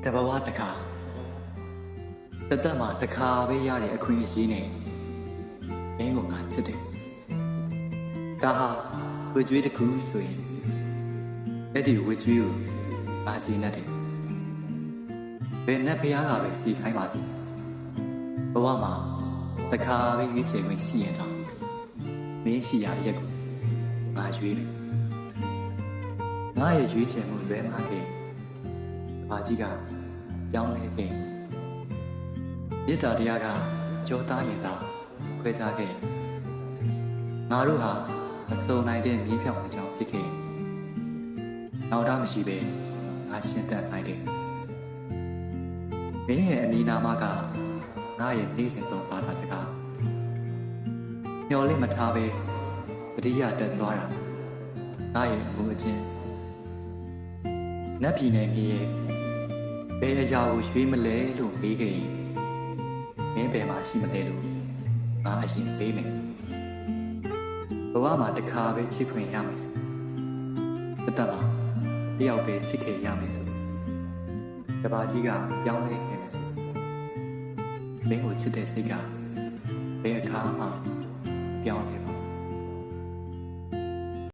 တဘဝတခါတသက်မှာတခါပဲရတဲ့အခွင့်အရေးနဲ့မင်းကိုငါချစ်တယ်ဒါဟာဝေကျွေးတစ်ခုဆိုရင်အဲ့ဒီဝေကျွေးကိုငါကြည်နေတယ်ဘယ်နဲ့ဖျားကပဲစီခိုင်းပါစေဘဝမှာတခါပဲရွေးချယ်ခွင့်ရှိရတော့မင်းရှိရတဲ့ရက်ကိုငါရွေးမယ်ငါရဲ့ရွေးချယ်မှုလွဲမှားခဲ့ဘာကြီးကပြောင်းလဲခဲ့မေတ္တာတရားကကြောသားရင်သာခွဲခြားခဲ့ငါတို့ဟာမစုံနိုင်တဲ့မြေပြောင်အကြောင်းဖြစ်ခဲ့နောက်တော့မရှိပဲငါရှင်းတတ်နိုင်တယ်မင်းရဲ့အနီးနာမကငါရဲ့နေ့စဉ်သုံးသားတာစကားမျော်လင့်မထားပဲပရိယတက်သွားတာငါရဲ့အမှုအချင်းနတ်ပြည်နယ်မြေရဲ့ဘယ်အရာကိုရွေးမလဲလို့မေးခဲ့ရင်မင်းဘယ်မှာရှိမလဲလို့ငါအရင်ပေးမယ်ဘဝမှာတစ်ခါပဲချစ်ခွင့်ရမယ်ဆိုအသက်မှာတယောက်ပဲချစ်ခဲ့ရမယ်ဆိုတပါကြီးကပြောင်းလဲခဲ့မယ်ဆိုမင်းကိုချစ်တဲ့စိတ်ကဘယ်အခါမှပြောင်းလဲမှာ